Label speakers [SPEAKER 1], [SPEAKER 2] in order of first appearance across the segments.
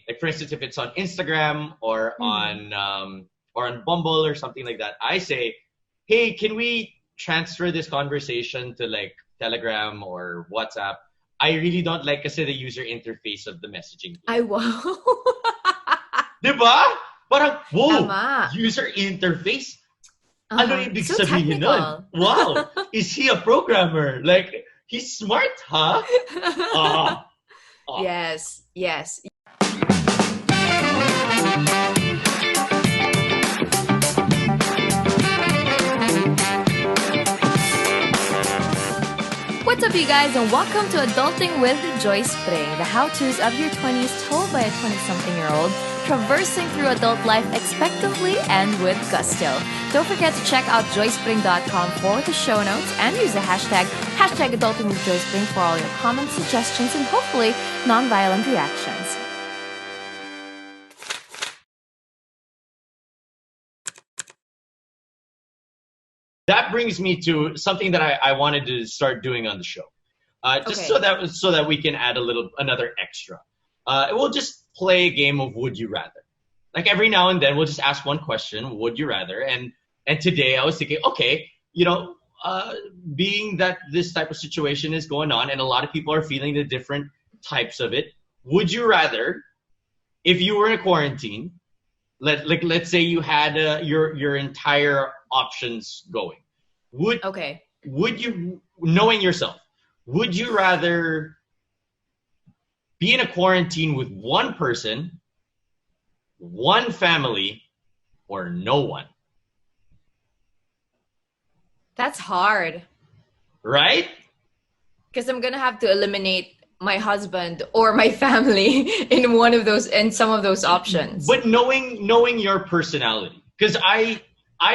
[SPEAKER 1] like for instance, if it's on Instagram or on Bumble or something like that, I say, hey, can we transfer this conversation to like Telegram or WhatsApp? I really don't like kasi the user interface of the messaging.
[SPEAKER 2] Ay, wow.
[SPEAKER 1] Diba? Parang, whoa,
[SPEAKER 2] Tama.
[SPEAKER 1] user interface? Ano ibig
[SPEAKER 2] So
[SPEAKER 1] sabihin nun?
[SPEAKER 2] technical.
[SPEAKER 1] Wow, is he a programmer? Like, he's smart, huh? Ah, ah.
[SPEAKER 2] Yes, yes. What's up, you guys, and welcome to Adulting with Joyce Pring, the how-tos of your 20s told by a 20-something-year-old traversing through adult life expectantly and with gusto. Don't forget to check out joycepring.com for the show notes and use the hashtag #AdultingWithJoycePring for all your comments, suggestions, and hopefully non-violent reactions.
[SPEAKER 1] That brings me to something that I wanted to start doing on the show, just
[SPEAKER 2] Okay.
[SPEAKER 1] so that we can add another extra. We'll just play a game of Would You Rather. Like every now and then, we'll just ask one question, Would you rather? And today I was thinking, okay, being that this type of situation is going on, and a lot of people are feeling the different types of it. Would you rather, if you were in a quarantine, let's say you had your entire options going,
[SPEAKER 2] Okay.
[SPEAKER 1] would you, knowing yourself, would you rather be in a quarantine with one person, one family, or no one?
[SPEAKER 2] That's hard
[SPEAKER 1] Right?
[SPEAKER 2] because I'm gonna have to eliminate my husband or my family in some of those options.
[SPEAKER 1] But knowing your personality, because I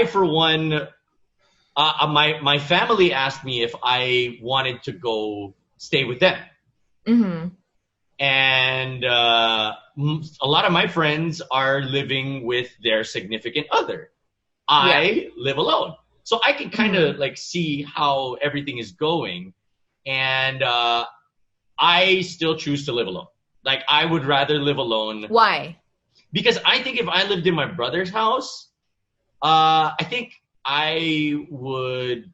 [SPEAKER 1] for one, my family asked me if I wanted to go stay with them.
[SPEAKER 2] Mm-hmm.
[SPEAKER 1] And a lot of my friends are living with their significant other. I live alone, so I can kind of like see how everything is going, and I still choose to live alone. Like I would rather live alone.
[SPEAKER 2] Why?
[SPEAKER 1] Because I think if I lived in my brother's house, I think I would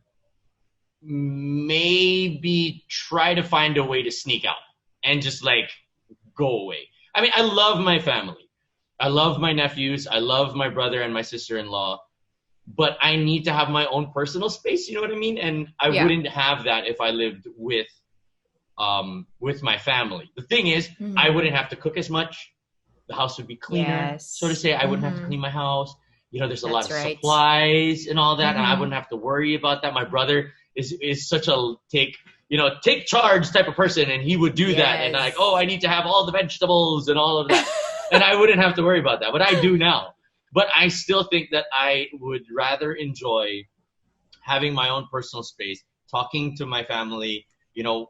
[SPEAKER 1] maybe try to find a way to sneak out and just like go away. I mean, I love my family. I love my nephews. I love my brother and my sister-in-law. But I need to have my own personal space. You know what I mean? And I wouldn't have that if I lived with my family. The thing is, I wouldn't have to cook as much. The house would be cleaner, so to say. I wouldn't have to clean my house. There's a lot of supplies and all that, and I wouldn't have to worry about that. My brother is such a take charge type of person, and he would do that. And like, I need to have all the vegetables and all of that, and I wouldn't have to worry about that. But I do now. But I still think that I would rather enjoy having my own personal space, talking to my family,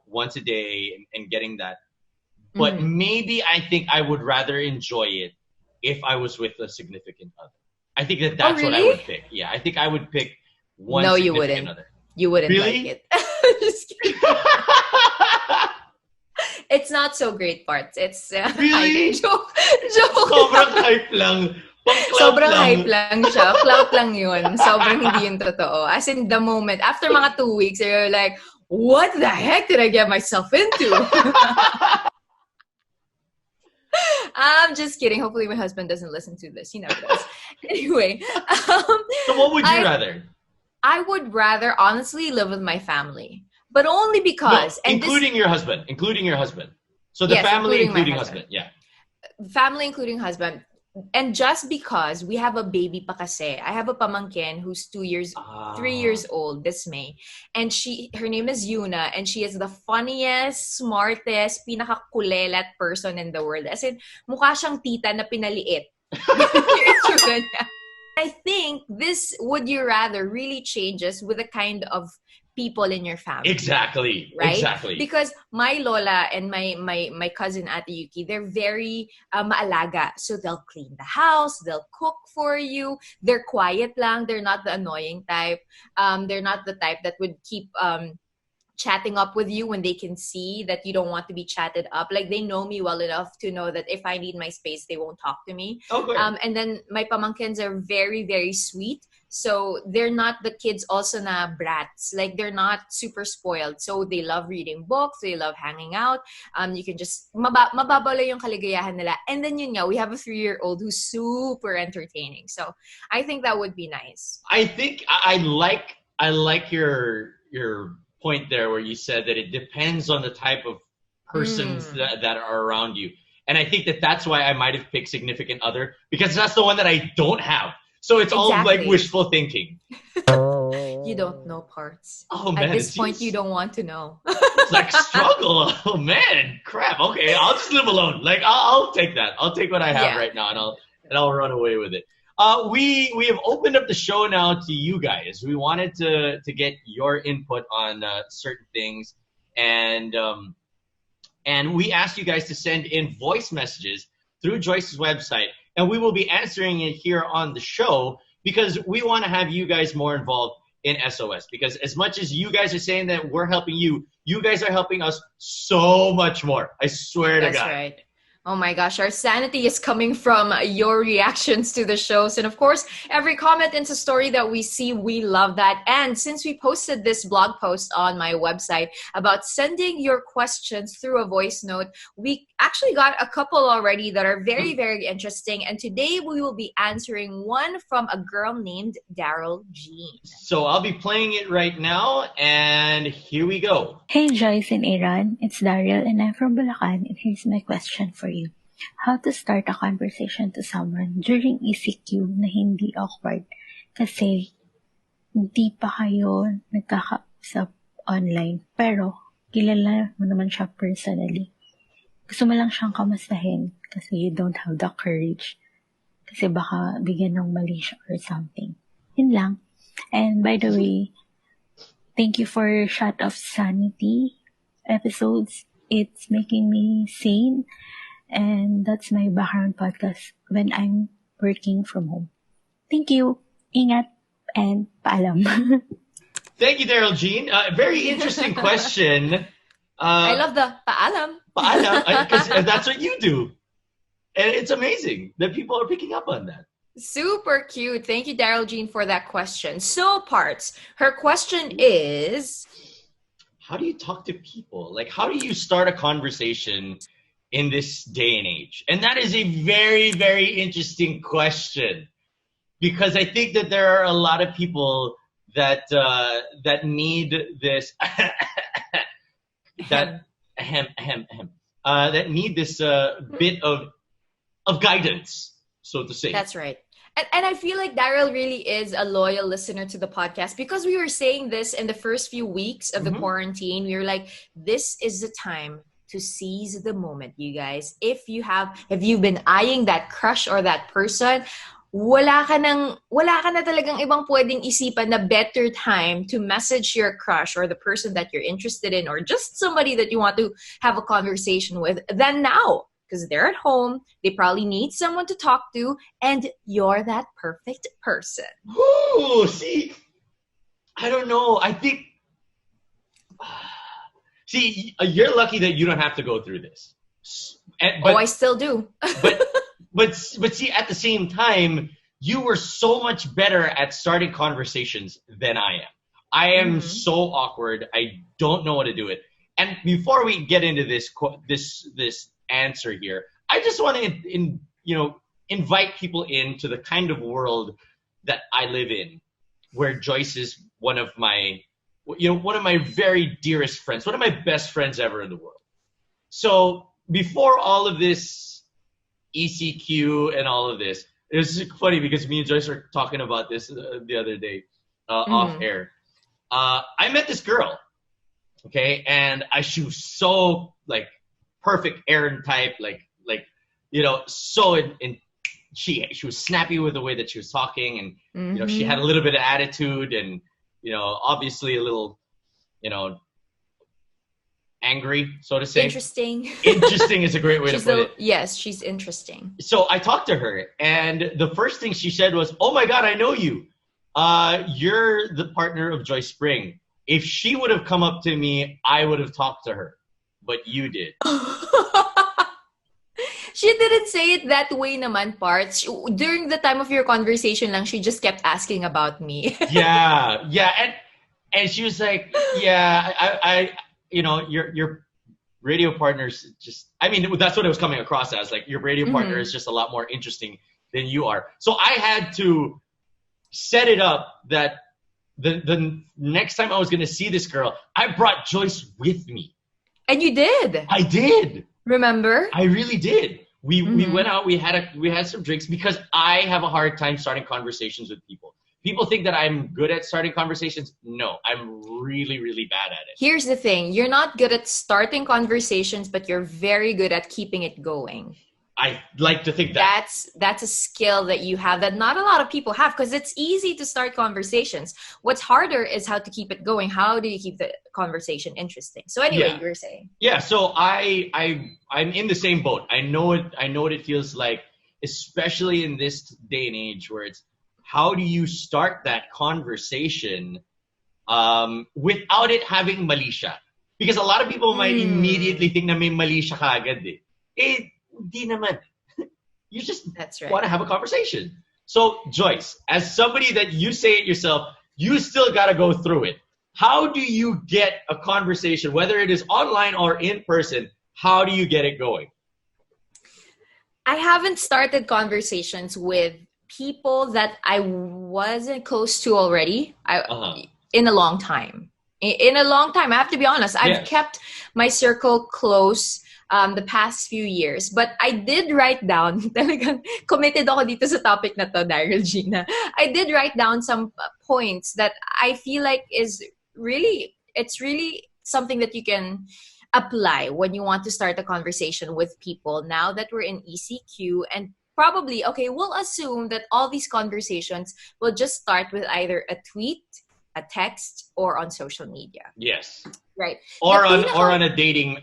[SPEAKER 1] once a day and getting that. But maybe I think I would rather enjoy it if I was with a significant other. I think that's what I would pick. Yeah, I think I would pick one significant other.
[SPEAKER 2] You wouldn't
[SPEAKER 1] Really?
[SPEAKER 2] like it. Just kidding. It's not so great parts. It's
[SPEAKER 1] Really?
[SPEAKER 2] joke.
[SPEAKER 1] Sobrang hype lang.
[SPEAKER 2] Sobrang hype lang siya. Clout lang yun. Sobrang hindi yun totoo. As in the moment, after mga 2 weeks, you're like, what the heck did I get myself into? I'm just kidding. Hopefully my husband doesn't listen to this. He never does. Anyway.
[SPEAKER 1] So what would you rather?
[SPEAKER 2] I would rather honestly live with my family. But only because...
[SPEAKER 1] No, including your husband. So the family including husband. Yeah.
[SPEAKER 2] Family including husband. And just because we have a baby pa kasi, I have a pamangkin who's 3 years old this May. And her name is Yuna, and she is the funniest, smartest, pinakakulelat person in the world. As in, mukha siyang tita na pinaliit. I think this Would You Rather really changes with the kind of people in your family.
[SPEAKER 1] Exactly.
[SPEAKER 2] Right?
[SPEAKER 1] Exactly.
[SPEAKER 2] Because my lola and my cousin Ate Yuki, they're very maalaga. So they'll clean the house, they'll cook for you. They're quiet lang. They're not the annoying type. They're not the type that would keep chatting up with you when they can see that you don't want to be chatted up. Like, they know me well enough to know that if I need my space, they won't talk to me.
[SPEAKER 1] Okay.
[SPEAKER 2] And then my pamangkins are very, very sweet. So they're not the kids also na brats. Like, they're not super spoiled. So they love reading books. They love hanging out. You can just, mababalo yung kaligayahan nila. And then yun nga, we have a 3-year-old who's super entertaining. So I think that would be nice.
[SPEAKER 1] I think I like your point there where you said that it depends on the type of persons that are around you. And I think that's why I might have picked significant other, because that's the one that I don't have. So it's all like wishful thinking.
[SPEAKER 2] You don't know parts.
[SPEAKER 1] Oh man!
[SPEAKER 2] At this point, you don't want to know.
[SPEAKER 1] It's like struggle. Oh man, crap. Okay, I'll just live alone. Like I'll take that. I'll take what I have right now, and I'll run away with it. We have opened up the show now to you guys. We wanted to get your input on certain things, and we asked you guys to send in voice messages through Joyce's website. And we will be answering it here on the show because we want to have you guys more involved in SOS. Because as much as you guys are saying that we're helping you, you guys are helping us so much more. I swear to God.
[SPEAKER 2] That's right. Oh my gosh, our sanity is coming from your reactions to the shows. And of course, every comment and story that we see, we love that. And since we posted this blog post on my website about sending your questions through a voice note, we actually got a couple already that are very, very interesting. And today we will be answering one from a girl named Daryl Jean.
[SPEAKER 1] So I'll be playing it right now. And here we go.
[SPEAKER 3] Hey Joyce and Aaron, it's Daryl and I'm from Bulacan, and here's my question for you. How to start a conversation to someone during ECQ na hindi awkward kasi hindi pa kayo nagkakausap online pero kilala mo naman siya personally. Gusto mo lang siyang kamustahin kasi you don't have the courage kasi baka bigyan ng mali siya or something. Yun lang. And by the way, thank you for Shot of Sanity episodes. It's making me sane. And that's my background podcast when I'm working from home. Thank you. Ingat and paalam.
[SPEAKER 1] Thank you, Daryl Jean. Very interesting question.
[SPEAKER 2] I love the paalam.
[SPEAKER 1] Paalam, because that's what you do. And it's amazing that people are picking up on that.
[SPEAKER 2] Super cute. Thank you, Daryl Jean, for that question. So, Parts, her question is...
[SPEAKER 1] How do you talk to people? Like, how do you start a conversation in this day and age? And that is a very, very interesting question, because I think that there are a lot of people that need this that need this bit of guidance, so to say.
[SPEAKER 2] That's right. And I feel like Daryl really is a loyal listener to the podcast, because we were saying this in the first few weeks of the quarantine. We were like, this is the time to seize the moment, you guys. If you've been eyeing that crush or that person, wala ka na talagang ibang pwedeng isipan na better time to message your crush or the person that you're interested in, or just somebody that you want to have a conversation with, than now. Because they're at home, they probably need someone to talk to, and you're that perfect person.
[SPEAKER 1] Ooh, see, I don't know. I think, see, you're lucky that you don't have to go through this.
[SPEAKER 2] But I still do.
[SPEAKER 1] but see, at the same time, you were so much better at starting conversations than I am. I am so awkward. I don't know how to do it. And before we get into this answer here, I just want to invite people into the kind of world that I live in, where Joyce is one of my very dearest friends, one of my best friends ever in the world. So before all of this ECQ and all of this, it was funny because me and Joyce were talking about this the other day off air. I met this girl, okay, and she was so like perfect Aaron type, she was snappy with the way that she was talking, and she had a little bit of attitude, and obviously a little angry, so to say.
[SPEAKER 2] Interesting
[SPEAKER 1] is a great way to put it.
[SPEAKER 2] Yes, she's interesting.
[SPEAKER 1] So I talked to her, and the first thing she said was, "Oh my God, I know you. You're the partner of Joyce Pring if she would have come up to me, I would have talked to her. But you did.
[SPEAKER 2] She didn't say it that way naman, Parts. During the time of your conversation lang, she just kept asking about me.
[SPEAKER 1] Yeah. And she was like, yeah, I your radio partner's just, I mean, that's what it was coming across as. Like, your radio partner is just a lot more interesting than you are. So I had to set it up that the next time I was going to see this girl, I brought Joyce with me.
[SPEAKER 2] And you did.
[SPEAKER 1] I did.
[SPEAKER 2] Remember?
[SPEAKER 1] I really did. We went out, we had some drinks, because I have a hard time starting conversations with people. People think that I'm good at starting conversations. No, I'm really, really bad at it.
[SPEAKER 2] Here's the thing. You're not good at starting conversations, but you're very good at keeping it going.
[SPEAKER 1] I like to think that.
[SPEAKER 2] That's a skill that you have that not a lot of people have, because it's easy to start conversations. What's harder is how to keep it going. How do you keep the conversation interesting? So anyway, you were saying.
[SPEAKER 1] Yeah, so I'm in the same boat. I know what it feels like, especially in this day and age where it's, how do you start that conversation without it having malisya? Because a lot of people might immediately think na may malisya ka agad eh. Di naman. You just want to have a conversation. So, Joyce, as somebody that you say it yourself, you still got to go through it. How do you get a conversation, whether it is online or in person, how do you get it going?
[SPEAKER 2] I haven't started conversations with people that I wasn't close to already in a long time. In a long time, I have to be honest. I've kept my circle close the past few years. But I did write down, talagang committed ako dito sa topic na to, Daryl Jean. I did write down some points that I feel like it's really something that you can apply when you want to start a conversation with people now that we're in ECQ. And probably, we'll assume that all these conversations will just start with either a tweet, a text, or on social media.
[SPEAKER 1] Yes.
[SPEAKER 2] Right.
[SPEAKER 1] Or on a dating app.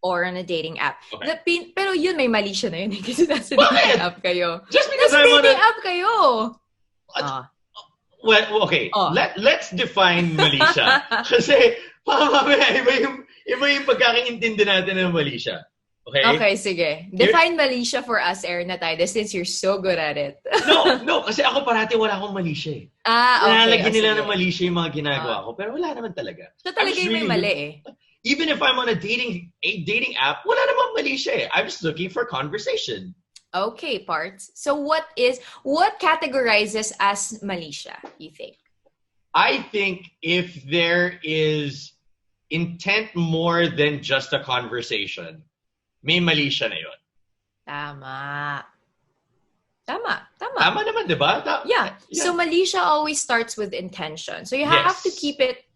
[SPEAKER 2] Or on a dating app. Okay. Pero yun, may malisya na yun. Kasi nasa
[SPEAKER 1] Bakit?
[SPEAKER 2] dating app kayo.
[SPEAKER 1] Just because
[SPEAKER 2] nasa
[SPEAKER 1] I'm on
[SPEAKER 2] dating app kayo.
[SPEAKER 1] Well, okay. Let's define malisya. Kasi, mamaya, iba yung pagkakaintindi natin ng malisya.
[SPEAKER 2] Okay, sige. Define malisya for us, Erna Tide, since you're so good at it.
[SPEAKER 1] No. Kasi ako parati wala akong malisya eh.
[SPEAKER 2] Okay.
[SPEAKER 1] Nalagyan nila ng malisya yung mga ginagawa ko. Pero wala naman talaga.
[SPEAKER 2] So talaga yung may mali eh.
[SPEAKER 1] Even if I'm on a dating app, wala namang malisya eh. I'm just looking for conversation.
[SPEAKER 2] Okay, Parts. So what categorizes as malisya, you think?
[SPEAKER 1] I think if there is intent more than just a conversation, may malisya na yun.
[SPEAKER 2] Tama.
[SPEAKER 1] Tama naman, di ba?
[SPEAKER 2] Yeah. So malisya always starts with intention. So you have to keep it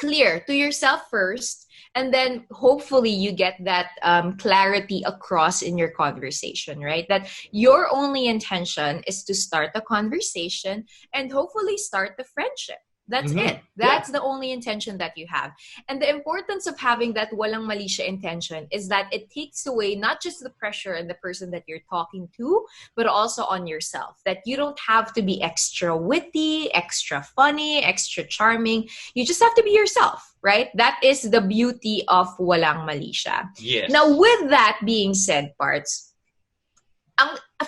[SPEAKER 2] clear to yourself first, and then hopefully you get that clarity across in your conversation, right? That your only intention is to start a conversation and hopefully start the friendship. That's it. That's the only intention that you have. And the importance of having that walang malisya intention is that it takes away not just the pressure on the person that you're talking to, but also on yourself. That you don't have to be extra witty, extra funny, extra charming. You just have to be yourself, right? That is the beauty of walang malisya.
[SPEAKER 1] Yes.
[SPEAKER 2] Now, with that being said, Parts,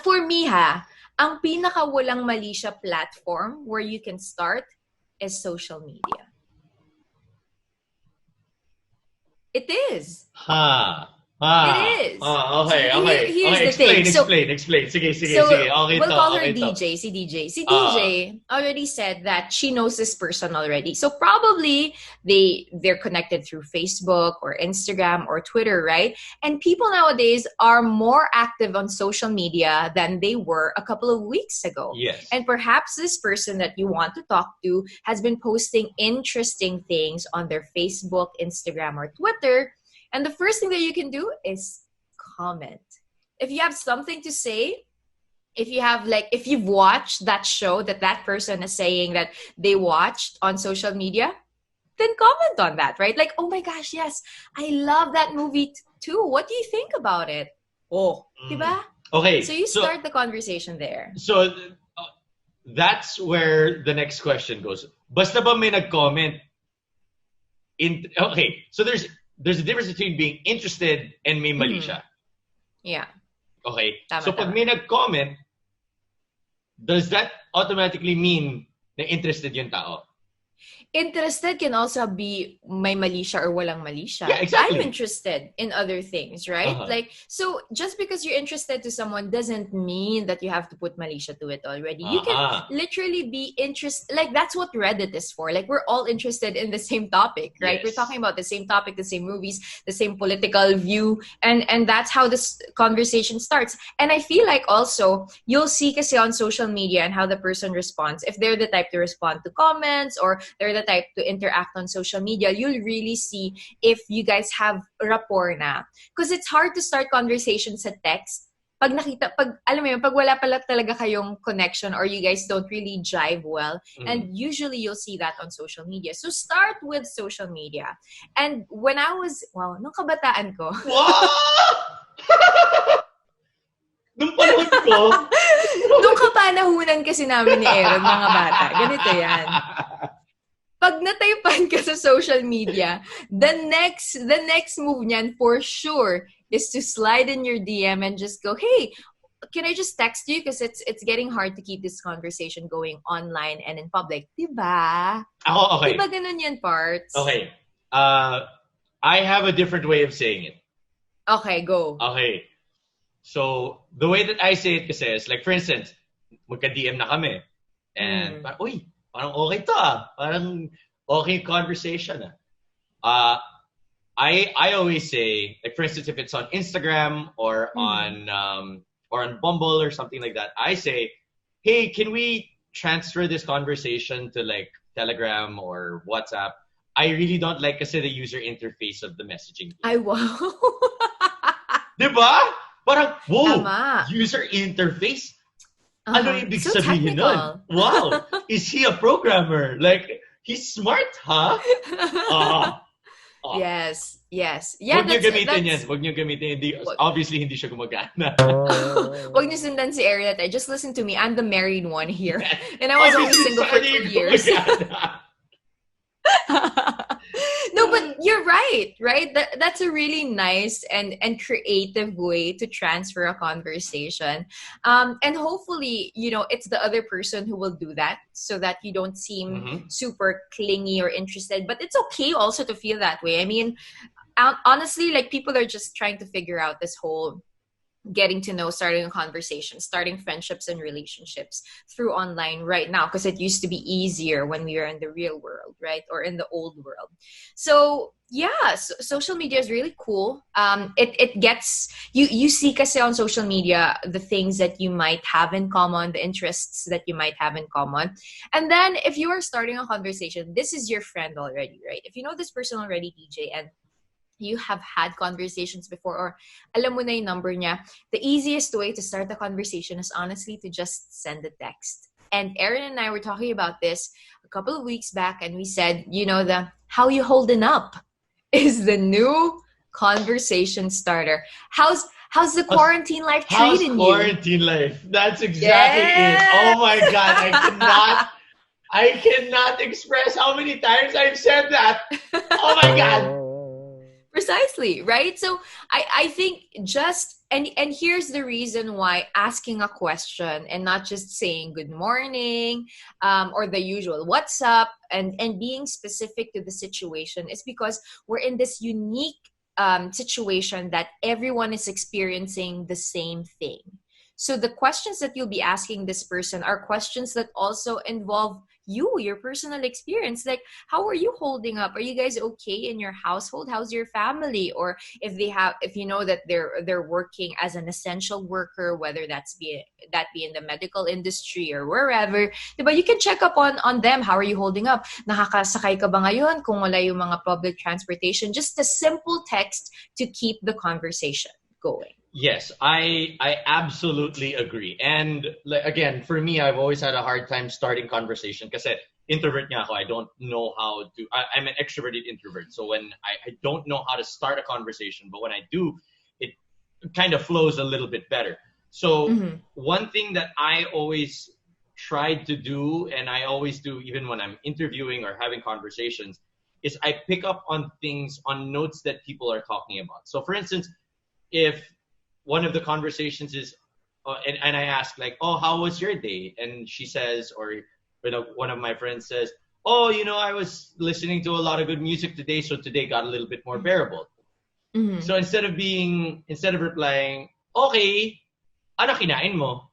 [SPEAKER 2] for me ang pinaka walang malisya platform where you can start is social media. It is. It is.
[SPEAKER 1] Okay.
[SPEAKER 2] Here's the thing.
[SPEAKER 1] Explain. Sige.
[SPEAKER 2] We'll call her DJ. Si DJ already said that she knows this person already. So probably they're connected through Facebook or Instagram or Twitter, right? And people nowadays are more active on social media than they were a couple of weeks ago.
[SPEAKER 1] Yes.
[SPEAKER 2] And perhaps this person that you want to talk to has been posting interesting things on their Facebook, Instagram, or Twitter. And the first thing that you can do is comment. If you have something to say, if you've watched that show that person is saying that they watched on social media, then comment on that, right? Like, oh my gosh, yes, I love that movie too. What do you think about it? Diba?
[SPEAKER 1] Okay.
[SPEAKER 2] So you start the conversation there.
[SPEAKER 1] So that's where the next question goes. Basta ba may nag-comment, Okay, so there's a difference between being interested and may mali siya.
[SPEAKER 2] Yeah.
[SPEAKER 1] Okay?
[SPEAKER 2] Tama,
[SPEAKER 1] So pag
[SPEAKER 2] tama.
[SPEAKER 1] may nag-comment, does that automatically mean na interested yung tao?
[SPEAKER 2] Interested can also be may mali siya or walang mali siya.
[SPEAKER 1] Yeah, exactly.
[SPEAKER 2] I'm interested in other things, right? Like, so just because you're interested to someone doesn't mean that you have to put mali siya to it already. You can literally be interested. Like, that's what Reddit is for. Like, we're all interested in the same topic, right?
[SPEAKER 1] Yes.
[SPEAKER 2] We're talking about the same topic, the same movies, the same political view, and that's how this conversation starts. And I feel like also you'll see kasi on social media and how the person responds. If they're the type to respond to comments or they're the type to interact on social media, you'll really see if you guys have rapport na. Because it's hard to start conversations sa text. Pag alam mo yun, pag wala pala talaga kayong connection or you guys don't really jive well, and usually you'll see that on social media. So start with social media. And when I was, nung kabataan ko.
[SPEAKER 1] Wow! Nung panahon ko?
[SPEAKER 2] Nung kapanahunan kasi namin ni Aaron, mga bata. Ganito yan. Pag nataypan ka sa social media, the next move niyan for sure is to slide in your DM and just go, hey, can I just text you? Because it's getting hard to keep this conversation going online and in public. Diba?
[SPEAKER 1] Ako, okay.
[SPEAKER 2] Diba ganun yan, Parts?
[SPEAKER 1] Okay. I have a different way of saying it.
[SPEAKER 2] Okay, go.
[SPEAKER 1] Okay. So, the way that I say it kasi is, like, for instance, magka-DM na kami. And, uy, parang okay to Parang okay conversation I always say, like, for instance, if it's on Instagram or on Bumble or something like that, I say, hey, can we transfer this conversation to, like, Telegram or WhatsApp? I really don't like kasi the user interface of the messaging.
[SPEAKER 2] Wow.
[SPEAKER 1] Diba? Parang, whoa,
[SPEAKER 2] Tama.
[SPEAKER 1] User interface? Ano ibig
[SPEAKER 2] so
[SPEAKER 1] sabihin nun? Wow, is he a programmer? Like, he's smart, huh?
[SPEAKER 2] Yes. Yeah,
[SPEAKER 1] Huwag niyo gamitin yan. Huwag niyo gamitin. Obviously, hindi siya gumagana.
[SPEAKER 2] Huwag niyo sundan si Ariel. Just listen to me. I'm the married one here. And I was only single for 2 years. No, but you're right? That's a really nice and creative way to transfer a conversation. And hopefully, it's the other person who will do that so that you don't seem super clingy or interested. But it's okay also to feel that way. I mean, honestly, like, people are just trying to figure out this whole getting to know, starting a conversation, starting friendships and relationships through online right now, because it used to be easier when we were in the real world, right? Or in the old world. So yeah, social media is really cool. It gets you see kasi on social media the things that you might have in common, the interests that you might have in common. And then if you are starting a conversation, this is your friend already, right? If you know this person already, DJ, and you have had conversations before, or alam mo na yung number niya, the easiest way to start a conversation is honestly to just send a text. And Aaron and I were talking about this a couple of weeks back, and we said, the how you holding up is the new conversation starter. How's the quarantine life treating you?
[SPEAKER 1] How's quarantine life? That's exactly it. Oh my God, I cannot express how many times I've said that. Oh my God.
[SPEAKER 2] Precisely, right? So I think just, and here's the reason why asking a question and not just saying good morning or the usual what's up and being specific to the situation is because we're in this unique situation that everyone is experiencing the same thing. So the questions that you'll be asking this person are questions that also involve your personal experience. Like, how are you holding up? Are you guys okay in your household? How's your family? Or if you know that they're working as an essential worker, whether that be in the medical industry or wherever, diba? You can check up on them. How are you holding up? Nakakasakay ka ba ngayon? Kung wala yung mga public transportation, just a simple text to keep the conversation going.
[SPEAKER 1] Yes, I absolutely agree. And again, for me, I've always had a hard time starting conversation kasi introvert nga ako. I don't know how to, I'm an extroverted introvert. So when I don't know how to start a conversation, but when I do, it kind of flows a little bit better. So one thing that I always tried to do, and I always do even when I'm interviewing or having conversations, is I pick up on things, on notes that people are talking about. So for instance, if one of the conversations is, and I ask like, oh, how was your day? And she says, or one of my friends says, oh, I was listening to a lot of good music today, so today got a little bit more bearable.
[SPEAKER 2] Mm-hmm.
[SPEAKER 1] So instead of replying, okay, ano kinain mo?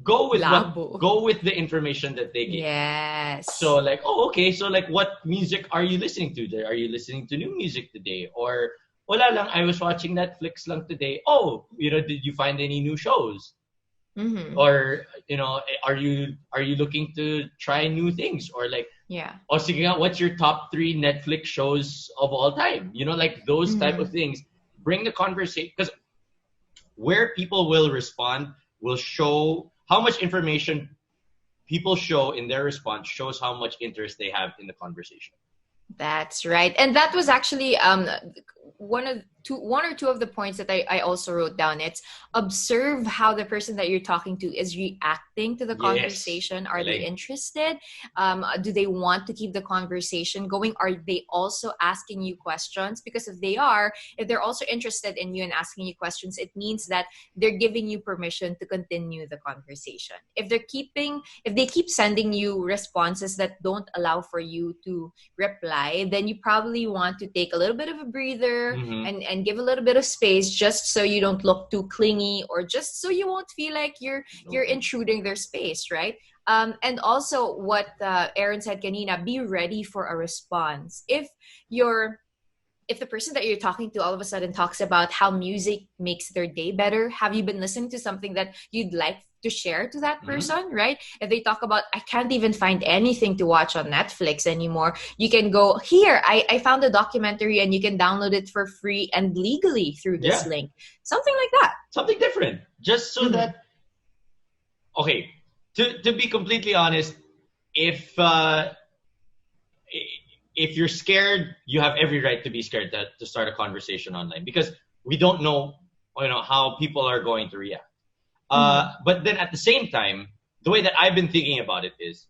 [SPEAKER 1] Go with the information that they give.
[SPEAKER 2] Yes.
[SPEAKER 1] So like, oh, okay, so like, what music are you listening to? Are you listening to new music today? Or wala lang, I was watching Netflix lang today. Oh, did you find any new shows?
[SPEAKER 2] Mm-hmm.
[SPEAKER 1] Or are you looking to try new things? Or like, oh, sige nga, what's your top 3 Netflix shows of all time? Like those type of things. Bring the conversation, because where people will respond will show how much information people show in their response, shows how much interest they have in the conversation.
[SPEAKER 2] That's right. And that was actually one or two of the points that I also wrote down. It's observe how the person that you're talking to is reacting to the conversation. Are they interested? Do they want to keep the conversation going? Are they also asking you questions? Because if they're also interested in you and asking you questions, it means that they're giving you permission to continue the conversation. If they keep sending you responses that don't allow for you to reply, then you probably want to take a little bit of a breather and give a little bit of space, just so you don't look too clingy, or just so you won't feel like you're intruding their space, right? And also what Aaron said kanina, be ready for a response. If the person that you're talking to all of a sudden talks about how music makes their day better, have you been listening to something that you'd like to share to that person, right? If they talk about, I can't even find anything to watch on Netflix anymore, you can go, here, I found a documentary and you can download it for free and legally through this link. Something like that.
[SPEAKER 1] Something different. Just so that, okay, to be completely honest, if you're scared, you have every right to be scared to start a conversation online, because we don't know, how people are going to react. But then at the same time, the way that I've been thinking about it is,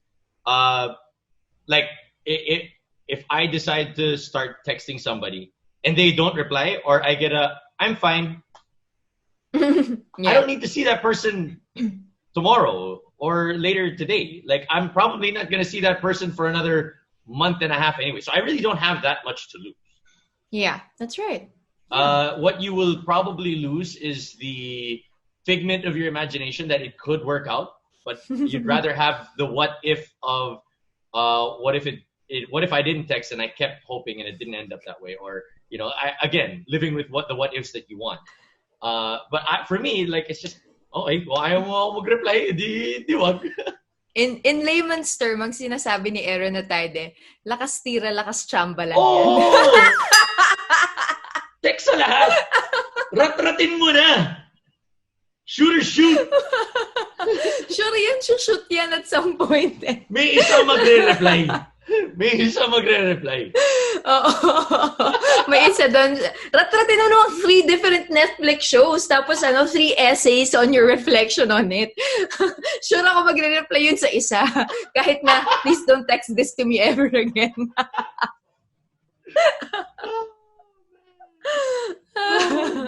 [SPEAKER 1] like if I decide to start texting somebody and they don't reply, or I get I'm fine. I don't need to see that person tomorrow or later today. Like, I'm probably not going to see that person for another month and a half anyway. So I really don't have that much to lose.
[SPEAKER 2] Yeah, that's right.
[SPEAKER 1] What you will probably lose is the figment of your imagination that it could work out, but you'd rather have the what if of what if I didn't text and I kept hoping and it didn't end up that way, or again, living with the what ifs that you want. But for me, like, it's just, okay, well, ayaw mo mag-reply, di wag.
[SPEAKER 2] In layman's term, ang sinasabi ni Aaron na tayo lakas tira, lakas chamba lang
[SPEAKER 1] yan.
[SPEAKER 2] yan.
[SPEAKER 1] Text sa lahat. Rat-ratin mo na. Shoot or shoot.
[SPEAKER 2] Sure yan, shoot yan at some point.
[SPEAKER 1] May isa magre-reply.
[SPEAKER 2] Oo. May isa doon. Rat-ratin 3 different Netflix shows, tapos 3 essays on your reflection on it. Sure ako magre-reply yun sa isa. Kahit na, please don't text this to me ever again.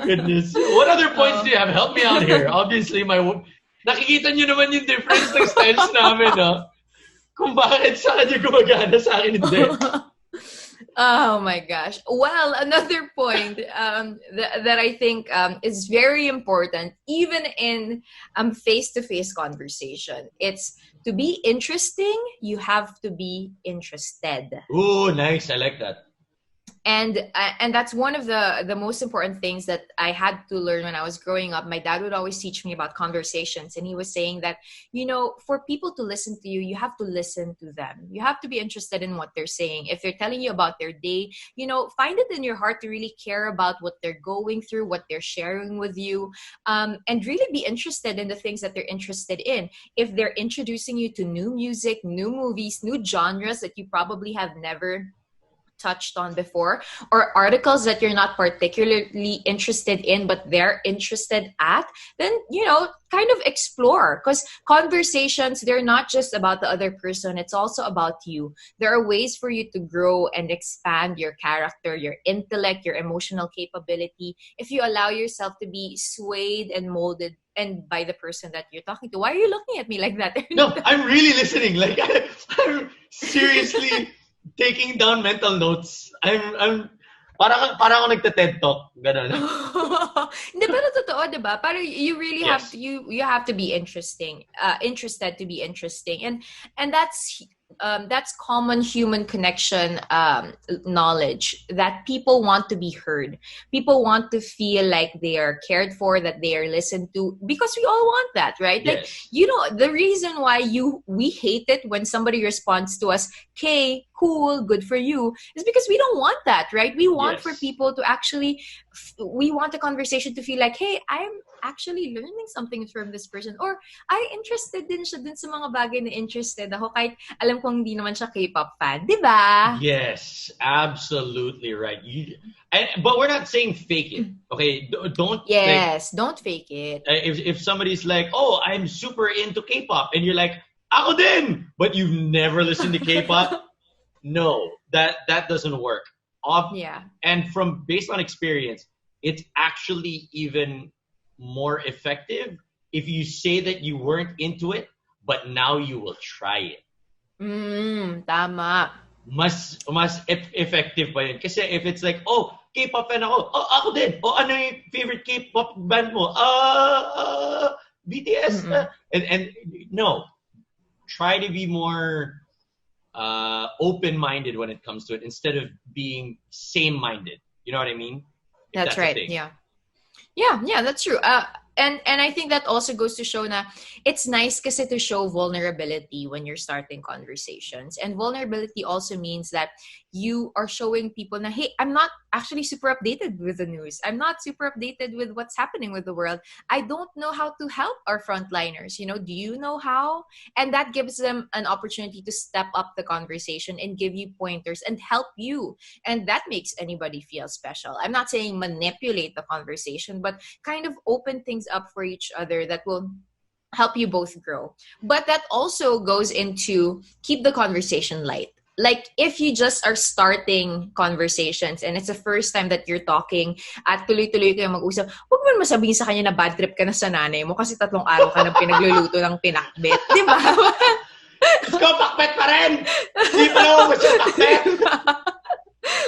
[SPEAKER 1] Goodness. What other points do you have? Help me out here. Obviously, nakikita nyo naman yung difference ng styles namin, no? Kung bakit sa kanya gumagana, sa akin hindi.
[SPEAKER 2] Oh my gosh. Well, another point that I think is very important, even in face-to-face conversation, it's to be interesting, you have to be interested.
[SPEAKER 1] Oh, nice. I like that.
[SPEAKER 2] And that's one of the most important things that I had to learn when I was growing up. My dad would always teach me about conversations, and he was saying that, for people to listen to you, you have to listen to them. You have to be interested in what they're saying. If they're telling you about their day, find it in your heart to really care about what they're going through, what they're sharing with you, and really be interested in the things that they're interested in. If they're introducing you to new music, new movies, new genres that you probably have never touched on before, or articles that you're not particularly interested in but they're interested at, then kind of explore, because conversations, they're not just about the other person, it's also about you. There are ways for you to grow and expand your character, your intellect, your emotional capability, if you allow yourself to be swayed and molded and by the person that you're talking to. Why are you looking at me like that?
[SPEAKER 1] No, I'm really listening. Like I'm seriously taking down mental notes. I'm para ako nagte-TED talk, ganun.
[SPEAKER 2] Hindi, pero totoo, diba? Parang you really have
[SPEAKER 1] Yes.
[SPEAKER 2] to, you have to be interested to be interesting, and that's common human connection knowledge, that people want to be heard. People want to feel like they are cared for, that they are listened to, because we all want that, right? Like,
[SPEAKER 1] Yes.
[SPEAKER 2] the reason why we hate it when somebody responds to us, "Okay, cool, good for you," is because we don't want that, right? We want for
[SPEAKER 1] Yes.
[SPEAKER 2] people to actually, we want the conversation to feel like, "Hey, I'm actually learning something from this person," or "I interested din siya dun sa mga bagay na interested ako, kahit alam kong hindi naman siya K-pop fan," di ba?
[SPEAKER 1] Yes, absolutely right. But we're not saying fake it, okay? Don't
[SPEAKER 2] Yes, don't fake it.
[SPEAKER 1] if somebody's like, "Oh, I'm super into K-pop," and you're like, "Ako din," but you've never listened to K-pop, no, that doesn't work.
[SPEAKER 2] Yeah.
[SPEAKER 1] And from based on experience, it's actually even more effective if you say that you weren't into it, but now you will try it.
[SPEAKER 2] Tama.
[SPEAKER 1] Mas effective pa yun. Kasi if it's like, "Oh, K-pop fan ako." "Oh, ako din." "Oh, ano yung favorite K-pop band mo?" BTS. And no, try to be more open-minded when it comes to it, instead of being same-minded. You know what I mean? If
[SPEAKER 2] That's
[SPEAKER 1] a
[SPEAKER 2] right.
[SPEAKER 1] thing.
[SPEAKER 2] Yeah, that's true. And I think that also goes to show na it's nice kasi to show vulnerability when you're starting conversations. And vulnerability also means that you are showing people na, hey, I'm not actually super updated with the news. I'm not super updated with what's happening with the world. I don't know how to help our frontliners. Do you know how? And that gives them an opportunity to step up the conversation and give you pointers and help you. And that makes anybody feel special. I'm not saying manipulate the conversation, but kind of open things up for each other that will help you both grow. But that also goes into keep the conversation light. Like, if you just are starting conversations and it's the first time that you're talking at tuloy-tuloy kayo mag-usap, huwag mo masabihin sa kanya na bad trip ka na sa nanay mo kasi 3 araw ka na pinagluluto ng pinakbet. Di ba?
[SPEAKER 1] Let's go, pakbet pa rin! Di pa lang ako siya pakbet!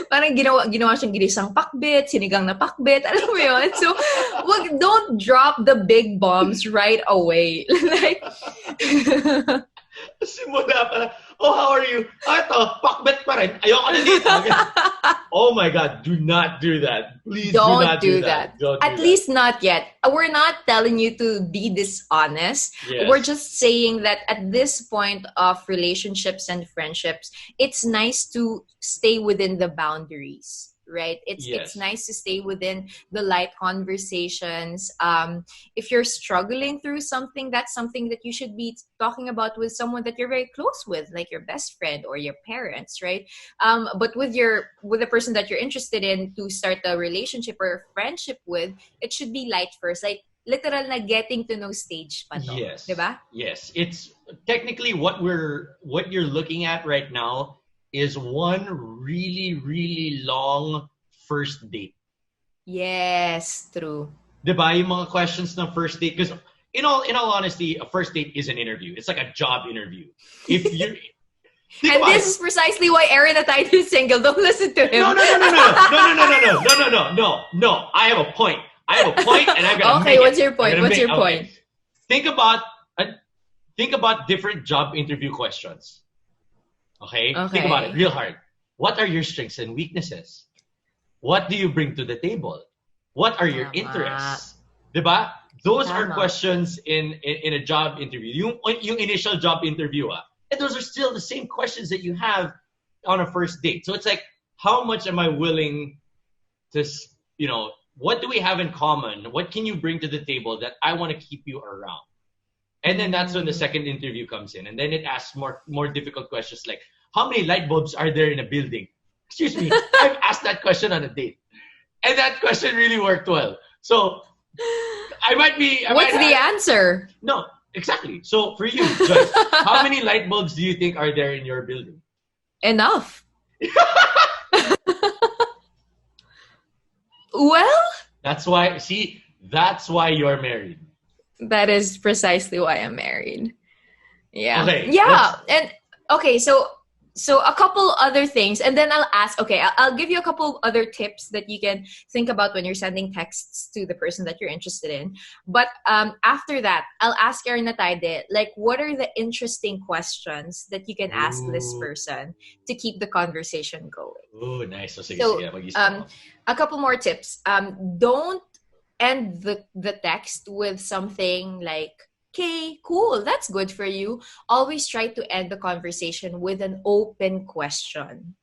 [SPEAKER 2] Parang ginawa siyang ginisang pakbet, sinigang na pakbet, alam mo yun? So, don't drop the big bombs right away. Like,
[SPEAKER 1] simula pa, "Oh, how are you?" Ito, pakbet pa rin. Ayoko na dito. Oh my God, do not do that. Please
[SPEAKER 2] don't
[SPEAKER 1] do not do that. Don't do
[SPEAKER 2] At
[SPEAKER 1] that.
[SPEAKER 2] least not yet. We're not telling you to be dishonest.
[SPEAKER 1] Yes.
[SPEAKER 2] We're just saying that at this point of relationships and friendships, it's nice to stay within the boundaries. Right? It's nice to stay within the light conversations. If you're struggling through something, that's something that you should be talking about with someone that you're very close with, like your best friend or your parents, right? But with the person that you're interested in to start a relationship or a friendship with, it should be light first, like literal na getting to know stage pa to.
[SPEAKER 1] Yes.
[SPEAKER 2] Diba?
[SPEAKER 1] Yes. It's technically what you're looking at right now is one really, really long first date.
[SPEAKER 2] Yes, true.
[SPEAKER 1] Diba? Yung mga questions ng first date. Because in all honesty, a first date is an interview. It's like a job interview. If you
[SPEAKER 2] and this is precisely why Aaron Atayde is single. Don't listen to him.
[SPEAKER 1] No. I have a point. And I'm gonna
[SPEAKER 2] Okay,
[SPEAKER 1] make
[SPEAKER 2] what's
[SPEAKER 1] it.
[SPEAKER 2] your point? What's your point?
[SPEAKER 1] Think about different job interview questions. Okay? Think about it real hard. What are your strengths and weaknesses? What do you bring to the table? What are your interests? Diba? Those are questions in a job interview. Yung initial job interview, and those are still the same questions that you have on a first date. So it's like, how much am I willing to, what do we have in common? What can you bring to the table that I want to keep you around? And then that's when the second interview comes in. And then it asks more difficult questions like, how many light bulbs are there in a building? Excuse me, I've asked that question on a date. And that question really worked well. So I might be...
[SPEAKER 2] What's the answer?
[SPEAKER 1] No, exactly. So for you, Joyce, how many light bulbs do you think are there in your building?
[SPEAKER 2] Enough. Well,
[SPEAKER 1] That's why you're married.
[SPEAKER 2] that is precisely why I'm married. Yeah.
[SPEAKER 1] Okay,
[SPEAKER 2] Yeah. And okay, so a couple other things, and then I'll ask. Okay, I'll give you a couple other tips that you can think about when you're sending texts to the person that you're interested in. But after that, I'll ask Ernataide, like, what are the interesting questions that you can ask this person to keep the conversation going?
[SPEAKER 1] Oh, nice. So,
[SPEAKER 2] a couple more tips. Don't end the text with something like, okay, cool, that's good for you. Always try to end the conversation with an open question.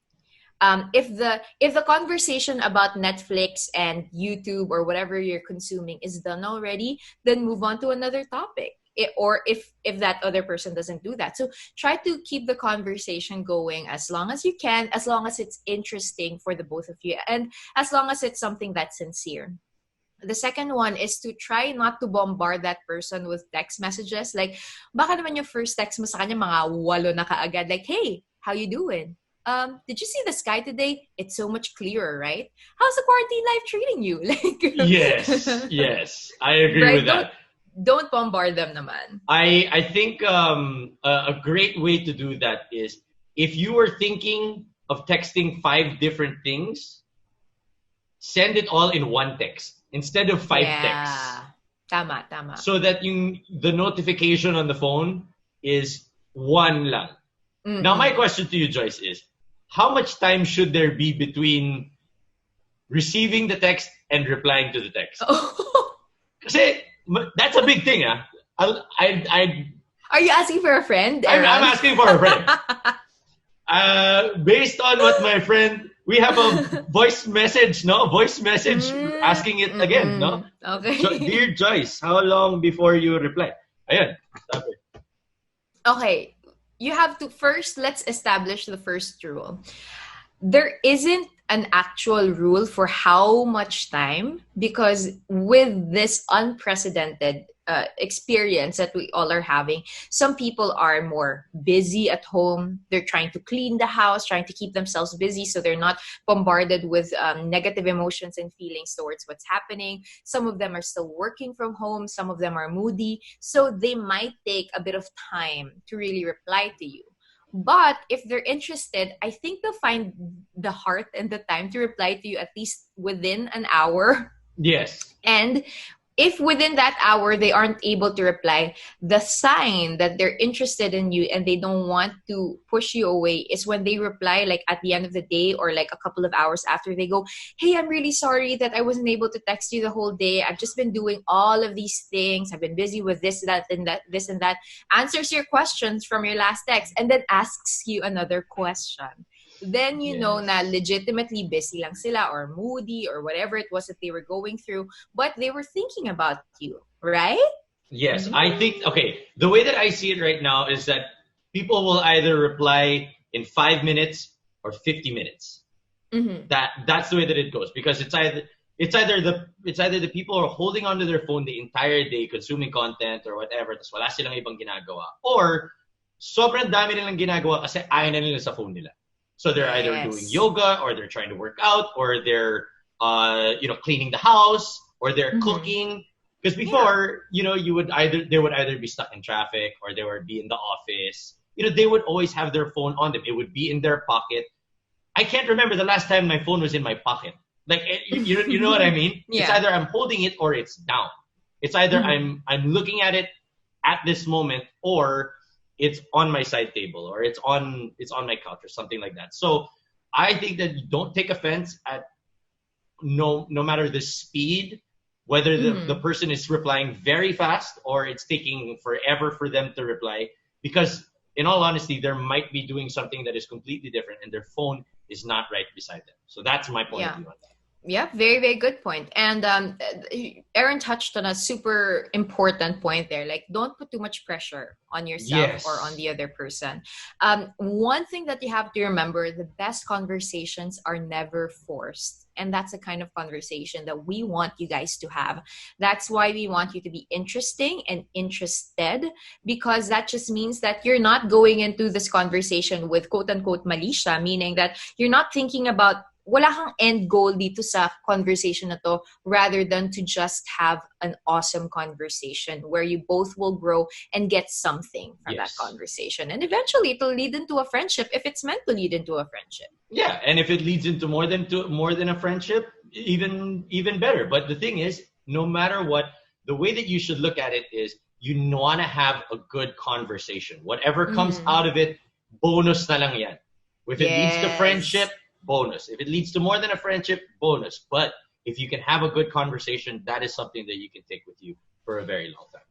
[SPEAKER 2] If the conversation about Netflix and YouTube or whatever you're consuming is done already, then move on to another topic. Or if that other person doesn't do that. So try to keep the conversation going as long as you can, as long as it's interesting for the both of you, and as long as it's something that's sincere. The second one is to try not to bombard that person with text messages. Like, baka naman yung first text mo sa kanya, mga 8 na kaagad. Like, hey, how you doing? Did you see the sky today? It's so much clearer, right? How's the quarantine life treating you? Like,
[SPEAKER 1] yes, I agree with that.
[SPEAKER 2] Don't bombard them naman.
[SPEAKER 1] I think a great way to do that is if you were thinking of texting 5 different things, send it all in one text instead of 5 texts.
[SPEAKER 2] Tama.
[SPEAKER 1] So that the notification on the phone is one lang. Mm-hmm. Now, my question to you, Joyce, is how much time should there be between receiving the text and replying to the text? Kasi that's a big thing, ah.
[SPEAKER 2] Are you asking for a friend?
[SPEAKER 1] I'm asking for a friend. Based on what my friend, we have a voice message asking it again, no?
[SPEAKER 2] Okay.
[SPEAKER 1] Dear Joyce, how long before you reply? Ayan.
[SPEAKER 2] Okay. You have to first, let's establish the first rule. There isn't an actual rule for how much time, because with this unprecedented experience that we all are having, some people are more busy at home. They're trying to clean the house, trying to keep themselves busy so they're not bombarded with negative emotions and feelings towards what's happening. Some of them are still working from home. Some of them are moody. So they might take a bit of time to really reply to you. But if they're interested, I think they'll find the heart and the time to reply to you at least within an hour.
[SPEAKER 1] Yes.
[SPEAKER 2] And if within that hour they aren't able to reply, the sign that they're interested in you and they don't want to push you away is when they reply like at the end of the day or like a couple of hours after. They go, hey, I'm really sorry that I wasn't able to text you the whole day. I've just been doing all of these things. I've been busy with this, that, and that, this and that. Answers your questions from your last text and then asks you another question. Then you know na legitimately busy lang sila or moody or whatever it was that they were going through, but they were thinking about you, right?
[SPEAKER 1] Yes, I think, okay, the way that I see it right now is that people will either reply in 5 minutes or 50 minutes. Mm-hmm. That's the way that it goes, because it's either the people are holding onto their phone the entire day consuming content or whatever, tas wala silang ibang ginagawa, or sobrang dami nilang ginagawa kasi ayaw na nila sa phone nila. So they're either doing yoga or they're trying to work out or they're cleaning the house or they're cooking. Because before, there would either be stuck in traffic or they would be in the office. They would always have their phone on them. It would be in their pocket. I can't remember the last time my phone was in my pocket. Like, you know what I mean? Yeah. It's either I'm holding it or it's down. It's either I'm looking at it at this moment or it's on my side table or it's on my couch or something like that. So I think that you don't take offense at no matter the speed, whether the person is replying very fast or it's taking forever for them to reply, because in all honesty, there might be doing something that is completely different and their phone is not right beside them. So that's my point of view on that.
[SPEAKER 2] Yeah, very, very good point. And Aaron touched on a super important point there. Like, don't put too much pressure on yourself or on
[SPEAKER 1] Yes.
[SPEAKER 2] the other person. One thing that you have to remember, the best conversations are never forced. And that's the kind of conversation that we want you guys to have. That's why we want you to be interesting and interested, because that just means that you're not going into this conversation with quote unquote malisya, meaning that you're not thinking about wala kang end goal dito sa conversation na to, rather than to just have an awesome conversation where you both will grow and get something from that
[SPEAKER 1] Yes.
[SPEAKER 2] conversation. And eventually it'll lead into a friendship if it's meant to lead into a friendship.
[SPEAKER 1] Yeah, and if it leads into more than a friendship, even better. But the thing is, no matter what, the way that you should look at it is you want to have a good conversation. Whatever comes out of it, bonus na lang yan. If it leads to
[SPEAKER 2] Yes.
[SPEAKER 1] friendship, bonus. If it leads to more than a friendship, bonus. But if you can have a good conversation, that is something that you can take with you for a very long time.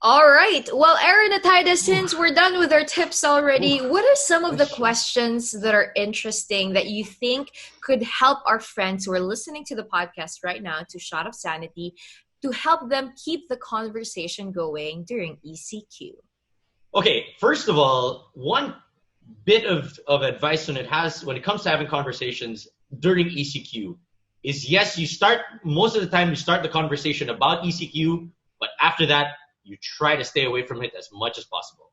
[SPEAKER 2] All right. Well, Aaron and Tida, since we're done with our tips already, what are some of the questions that are interesting that you think could help our friends who are listening to the podcast right now, to Shot of Sanity, to help them keep the conversation going during ECQ?
[SPEAKER 1] Okay, first of all, one bit of advice when it comes to having conversations during ECQ is, yes, most of the time you start the conversation about ECQ, but after that you try to stay away from it as much as possible.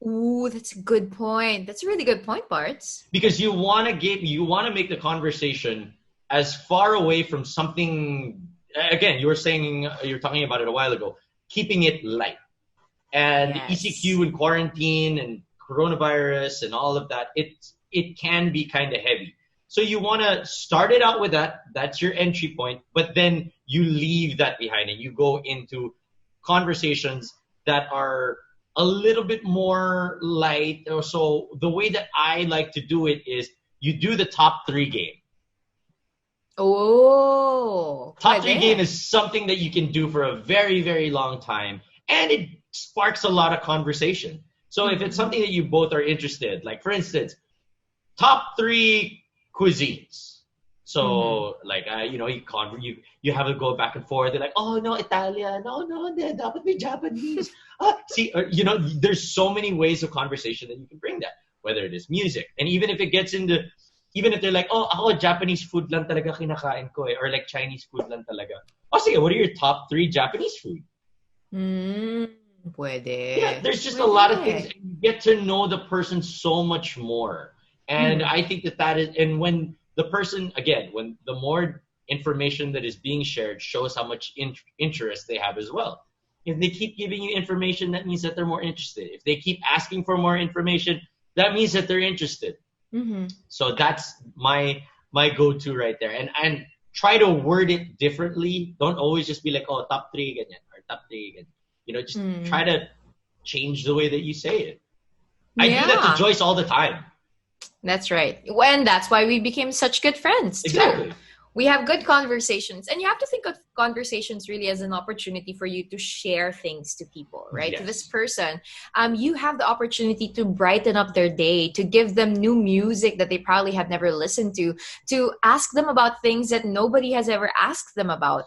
[SPEAKER 2] Ooh, that's a good point. That's a really good point, Bartz.
[SPEAKER 1] Because you want to make the conversation as far away from something. Again, you were talking about it a while ago, keeping it light. And
[SPEAKER 2] Yes.
[SPEAKER 1] ECQ and quarantine and coronavirus and all of that, it can be kind of heavy. So you want to start it out with that. That's your entry point. But then you leave that behind and you go into conversations that are a little bit more light. So the way that I like to do it is you do the top 3 game.
[SPEAKER 2] Oh,
[SPEAKER 1] Top 3
[SPEAKER 2] pwede.
[SPEAKER 1] game is something that you can do for a very, very long time. And it sparks a lot of conversation. So if it's something that you both are interested, like for instance, top 3 cuisines. So like you have to go back and forth. They're like, oh no, Italian, no, dapat may Japanese. There's so many ways of conversation that you can bring that. Whether it is music, and even if they're like, oh, ako Japanese food lang talaga kinakain ko or like Chinese food lang talaga. Oh, sige, what are your top 3 Japanese food?
[SPEAKER 2] Pwede.
[SPEAKER 1] Yeah, there's just a lot of things. You get to know the person so much more. And I think that is, and when the person, again, when the more information that is being shared shows how much interest they have as well. If they keep giving you information, that means that they're more interested. If they keep asking for more information, that means that they're interested. So that's my go-to right there. And try to word it differently. Don't always just be like, oh, top 3 ganyan or top 3 ganyan. Just try to change the way that you say it. I do that to Joyce all the time.
[SPEAKER 2] That's right. And that's why we became such good friends, too.
[SPEAKER 1] Exactly.
[SPEAKER 2] We have good conversations. And you have to think of conversations really as an opportunity for you to share things to people, right?
[SPEAKER 1] Yes.
[SPEAKER 2] To this person. You have the opportunity to brighten up their day, to give them new music that they probably have never listened to ask them about things that nobody has ever asked them about.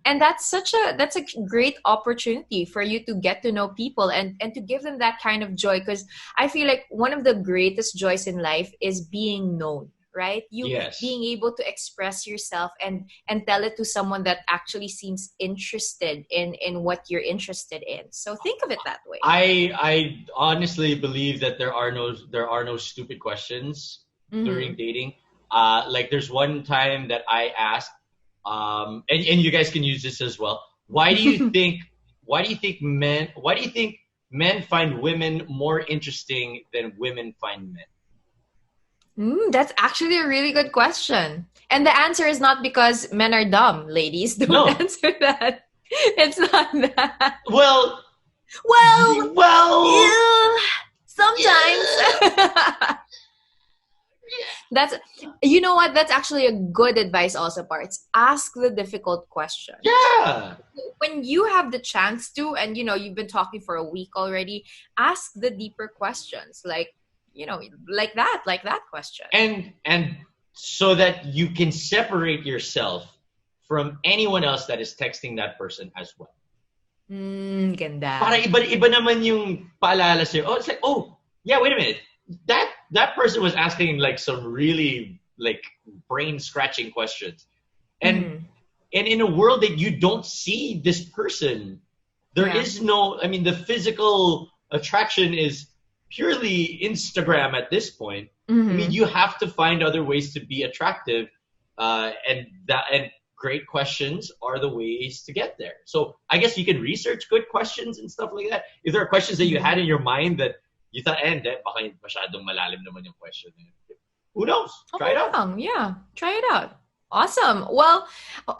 [SPEAKER 2] And that's a great opportunity for you to get to know people and to give them that kind of joy. Because I feel like one of the greatest joys in life is being known, right? Being able to express yourself and tell it to someone that actually seems interested in what you're interested in. So think of it that way.
[SPEAKER 1] I honestly believe that there are no stupid questions during dating. Like there's one time that I asked, and you guys can use this as well. Why do you think men find women more interesting than women find men?
[SPEAKER 2] That's actually a really good question. And the answer is not because men are dumb, ladies. Don't answer that. It's not that.
[SPEAKER 1] Well,
[SPEAKER 2] yeah, sometimes. You know what? That's actually a good advice also, Parts. Ask the difficult question.
[SPEAKER 1] Yeah.
[SPEAKER 2] When you have the chance to, and you've been talking for a week already, ask the deeper questions. Like that question.
[SPEAKER 1] And so that you can separate yourself from anyone else that is texting that person as well.
[SPEAKER 2] Ganda.
[SPEAKER 1] Para iba naman yung paalala sa'yo. Oh, it's like, oh, yeah, wait a minute. That person was asking like some really like brain-scratching questions. And in a world that you don't see this person, there is no, I mean, the physical attraction is purely Instagram at this point. I mean, you have to find other ways to be attractive, and great questions are the ways to get there. So I guess you can research good questions and stuff like that. If there are questions that you had in your mind that you thought, baka masyadong malalim naman yung question. Who knows? Try it out.
[SPEAKER 2] Yeah, try it out. Awesome. Well,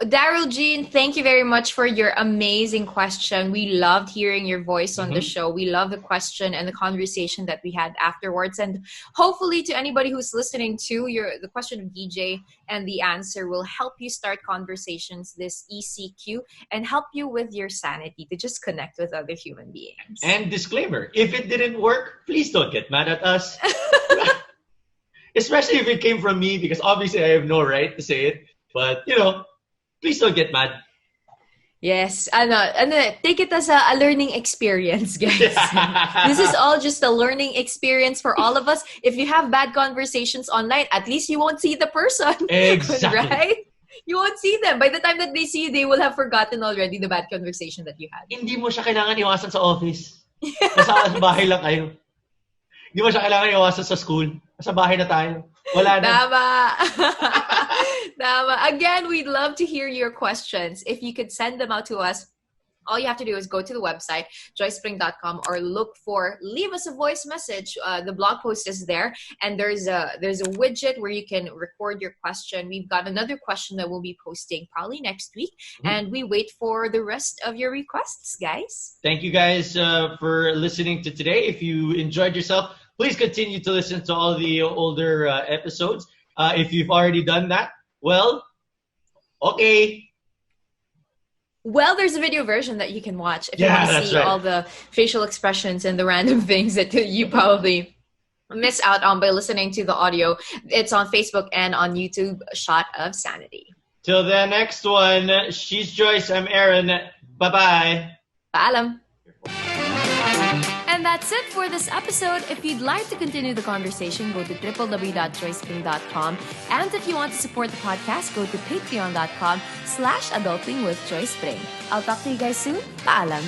[SPEAKER 2] Daryl Jean, thank you very much for your amazing question. We loved hearing your voice on the show. We love the question and the conversation that we had afterwards. And hopefully to anybody who's listening to the question of DJ and the answer will help you start conversations this ECQ and help you with your sanity to just connect with other human beings.
[SPEAKER 1] And disclaimer, if it didn't work, please don't get mad at us. Especially if it came from me, because obviously I have no right to say it. But, please don't get mad.
[SPEAKER 2] Yes. Take it as a learning experience, guys. This is all just a learning experience for all of us. If you have bad conversations online, at least you won't see the person.
[SPEAKER 1] Exactly.
[SPEAKER 2] Right? You won't see them. By the time that they see you, they will have forgotten already the bad conversation that you had.
[SPEAKER 1] Hindi mo siya kailangan iwasan sa office. Nasa bahay lang kayo. Hindi mo siya kailangan iwasan sa school. Nasa bahay na tayo. Wala na.
[SPEAKER 2] Tama. Again, we'd love to hear your questions. If you could send them out to us, all you have to do is go to the website, joycepring.com, or leave us a voice message. The blog post is there, and there's a widget where you can record your question. We've got another question that we'll be posting probably next week, and we wait for the rest of your requests, guys.
[SPEAKER 1] Thank you guys for listening to today. If you enjoyed yourself, please continue to listen to all the older episodes. If you've already done that, well, okay.
[SPEAKER 2] Well, there's a video version that you can watch if you want to see all the facial expressions and the random things that you probably miss out on by listening to the audio. It's on Facebook and on YouTube, Shot of Sanity.
[SPEAKER 1] Till the next one, she's Joyce, I'm Aaron. Bye-bye.
[SPEAKER 2] Paalam. And that's it for this episode. If you'd like to continue the conversation, go to www.joycepring.com. And if you want to support the podcast, go to patreon.com/adultingwithjoycepring. I'll talk to you guys soon. Paalam.